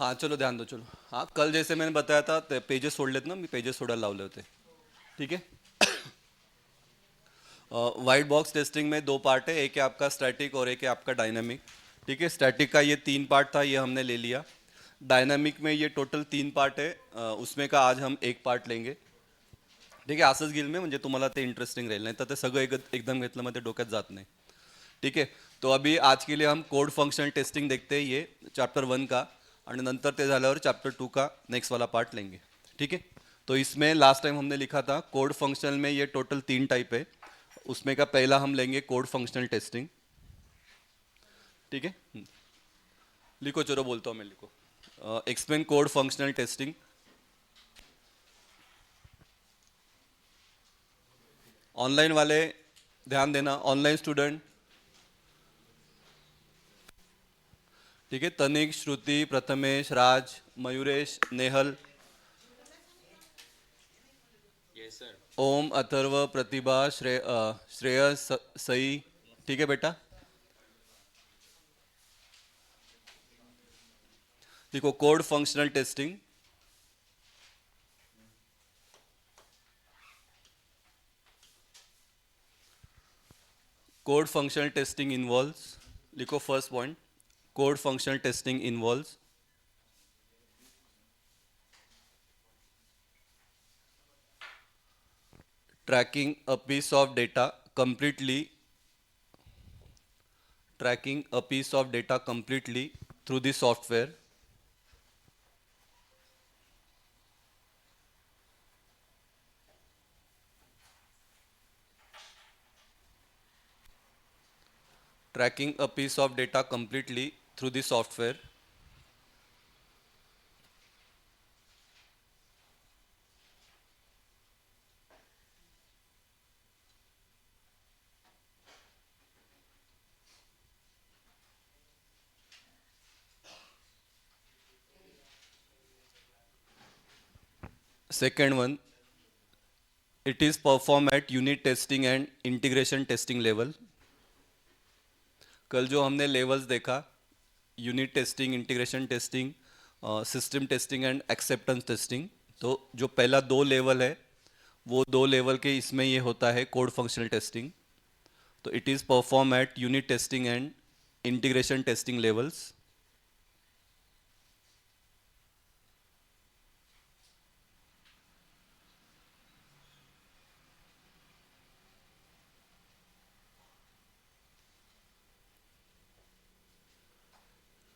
हाँ चलो ध्यान दो चलो। हाँ कल जैसे मैंने बताया था पेजेस सोडलेत ना, मी पेजेस सोडायला लावले होते. ठीक है. वाइट बॉक्स टेस्टिंग में दो पार्ट है, एक है आपका स्टैटिक और एक है आपका डायनामिक. ठीक है, स्टैटिक का ये तीन पार्ट था, ये हमने ले लिया. डायनामिक में ये टोटल तीन पार्ट है, उसमें का आज हम एक पार्ट लेंगे. ठीक आहे, असंच घेईल मी, म्हणजे तुम्हाला ते इंटरेस्टिंग रहेल, नाही तर ते सगळं एकदम घेतलं मग ते डोक्यात जात नाही. ठीक है, तो अभी आज के लिए हम कोड फंक्शनल टेस्टिंग देखते हैं, ये चैप्टर 1 का. और नंतर ते झाल्यावर चैप्टर 2 का नेक्स्ट वाला पार्ट लेंगे. ठीक है. तो इसमें लास्ट टाइम हमने लिखा था कोड फंक्शनल में ये टोटल तीन टाइप है. उसमें का पहला हम लेंगे कोड फंक्शनल टेस्टिंग. ठीक है. लिखो, चलो बोलता हूँ मैं, लिखो. Explain code functional testing. Online वाले ध्यान देना, ऑनलाइन स्टूडेंट. ठीक है, तनिक, श्रुति, प्रथमेश, राज, मयूरेश, नेहल, ओम, अथर्व, प्रतिभा, श्रेयस, सई. ठीक है बेटा. देखो, code functional testing. Code functional testing involves, लिखो first point. Code functional testing involves tracking a piece of data completely tracking a piece of data completely through the software. Tracking a piece of data completely through the software. Second one, it is performed at unit testing and integration testing level. कल जो हमने levels देखा, unit testing, integration testing, system testing and acceptance testing. तो जो पहला दो level है, वो दो लेवल के इसमें ये होता है कोड फंक्शनल टेस्टिंग. तो it is perform at unit testing and integration testing levels.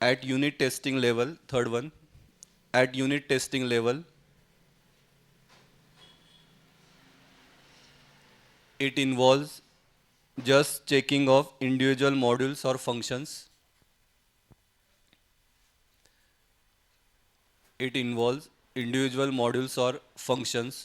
At unit testing level, third one, at unit testing level, it involves just checking of individual modules or functions. It involves individual modules or functions.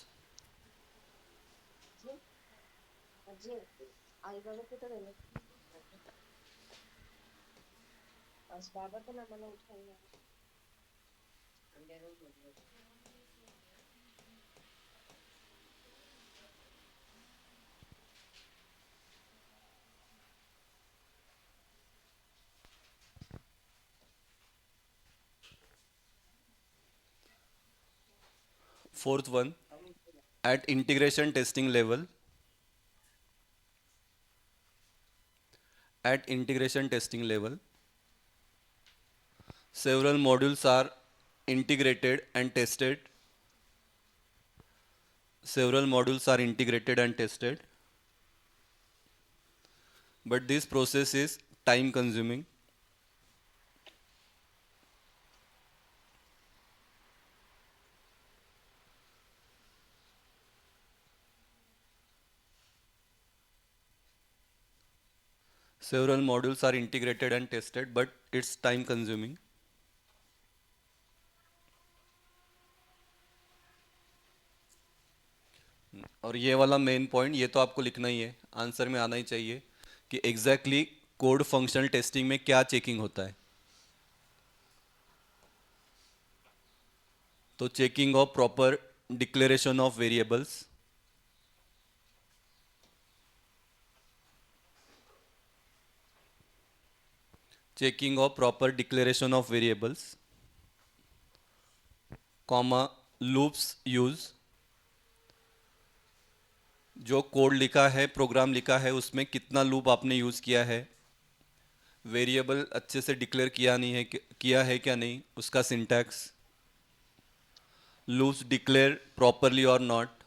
Fourth one, at integration testing level, at integration testing level, several modules are integrated and tested. Several modules are integrated and tested. But this process is time consuming. Several modules are integrated and tested, but it's time consuming. और ये वाला main point, ये तो आपको लिखना ही है, answer में आना ही चाहिए कि एग्जैक्टली कोड फंक्शनल टेस्टिंग में क्या चेकिंग होता है. तो checking of proper declaration of variables. Checking of proper declaration of variables. Comma loops use, जो कोड लिखा है, प्रोग्राम लिखा है, उसमें कितना लूप आपने यूज़ किया है, वेरिएबल अच्छे से डिक्लेयर किया नहीं है, किया है क्या नहीं, उसका सिंटैक्स, लूप्स डिक्लेयर प्रॉपरली और नॉट,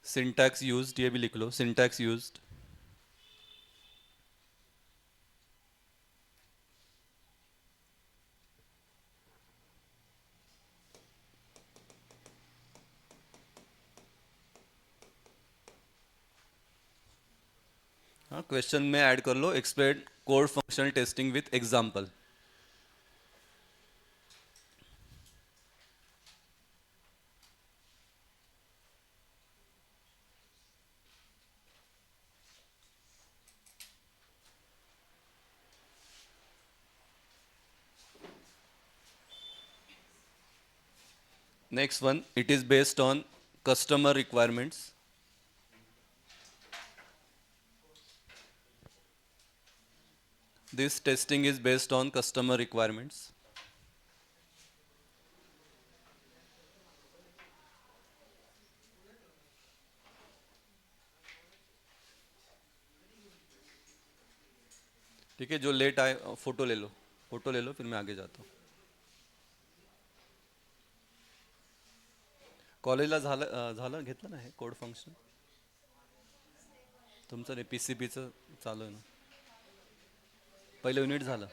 सिंटैक्स यूज्ड, ये भी लिख लो, सिंटैक्स यूज्ड। हाँ, क्वेश्चन में ऐड कर लो, explain code functional testing with example. Next one, it is based on customer requirements. This testing is based on customer requirements. ठीक है, जो लेट आए फोटो ले लो, फोटो ले लो, फिर मैं आगे जाता हूँ। कॉलेजला झालं घेतलं ना हे कोड फंक्शन तुमचं, नाही पी सी पीचं चालू आहे ना, पहिलं युनिट झालं.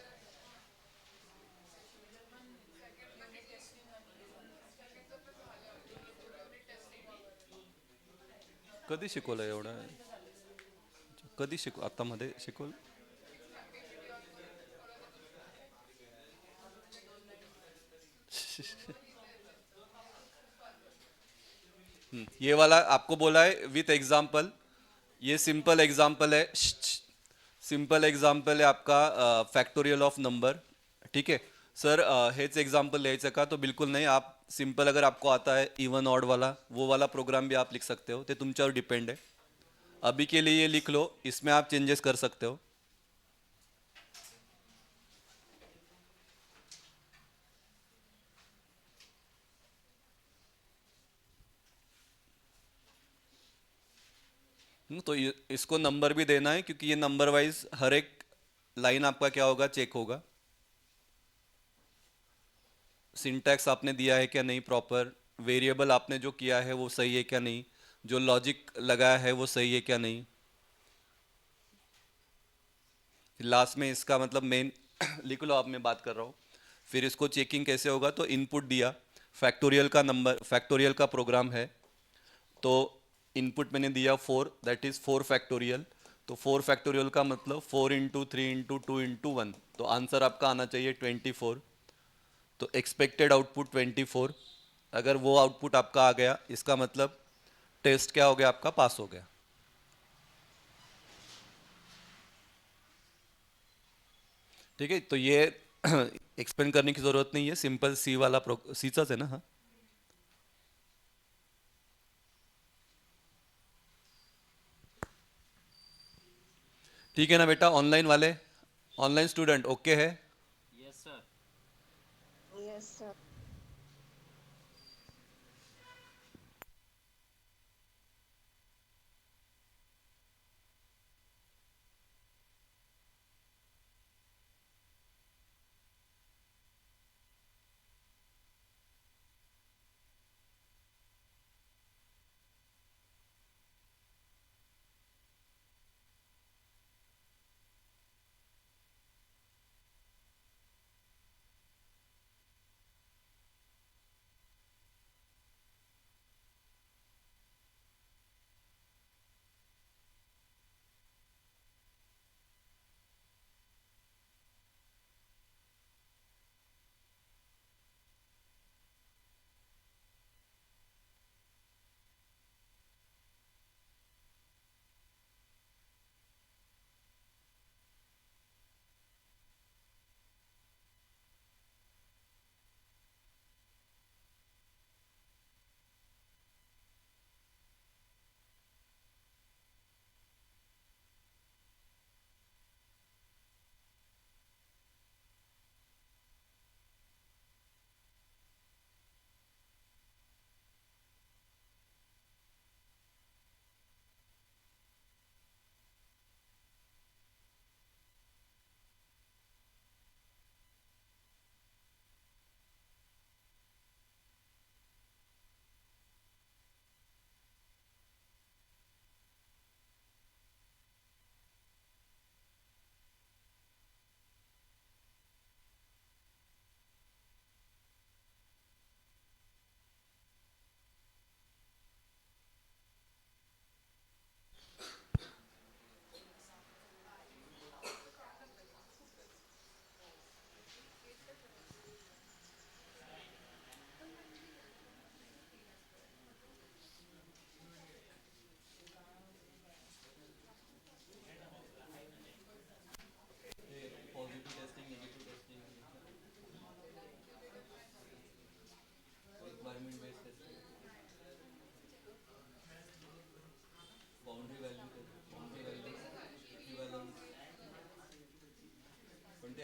कधी शिकवलं एवढं, कधी आता मध्ये शिकवलं. ये वाला आपको बोला है विथ एग्जाम्पल, ये सिंपल एग्जाम्पल है, सिंपल एग्जाम्पल है आपका फैक्टोरियल ऑफ नंबर. ठीक है सर, हेच एग्जाम्पल लिहायचं का, तो बिल्कुल नहीं. आप सिंपल अगर आपको आता है इवन ऑड वाला, वो वाला प्रोग्राम भी आप लिख सकते हो, ते तुमच्यावर डिपेंड है. अभी के लिए ये लिख लो, इसमें आप चेंजेस कर सकते हो. तो इसको नंबर भी देना है, क्योंकि ये नंबर वाइज हर एक लाइन आपका क्या होगा, चेक होगा. सिंटैक्स आपने दिया है क्या नहीं प्रॉपर, वेरिएबल आपने जो किया है वो सही है क्या नहीं, जो लॉजिक लगाया है वो सही है क्या नहीं. फिर लास्ट में इसका मतलब मेन लिख लो, आप मैं बात कर रहा हूँ. फिर इसको चेकिंग कैसे होगा, तो इनपुट दिया, फैक्टोरियल का नंबर, फैक्टोरियल का प्रोग्राम है, तो इनपुट मैंने दिया 4, दैट इज 4 फैक्टोरियल. तो 4 फैक्टोरियल का मतलब 4 × 3 × 2 × 1, तो आंसर आपका आना चाहिए 24. तो एक्सपेक्टेड आउटपुट 24. अगर वो आउटपुट आपका आ गया, इसका मतलब टेस्ट क्या हो गया, आपका पास हो गया. ठीक है, तो ये एक्सप्लेन करने की जरूरत नहीं है, सिंपल सी वाला सीचाच है ना. हाँ, ठीक है ना बेटा. ऑनलाइन वाले, ऑनलाइन स्टूडेंट ओके है. Yes sir. Yes, sir.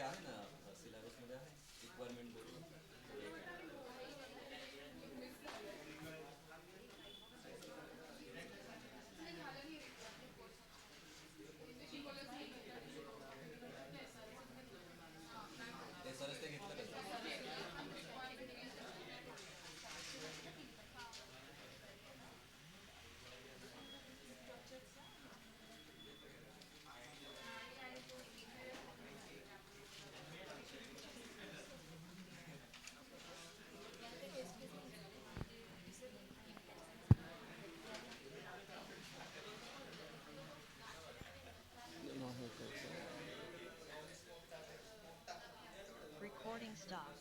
ते आहे ना सिलेबसमध्ये आहे रिक्वायरमेंट बरोबर. ते सरच ते घेतलं का? Recording stopped.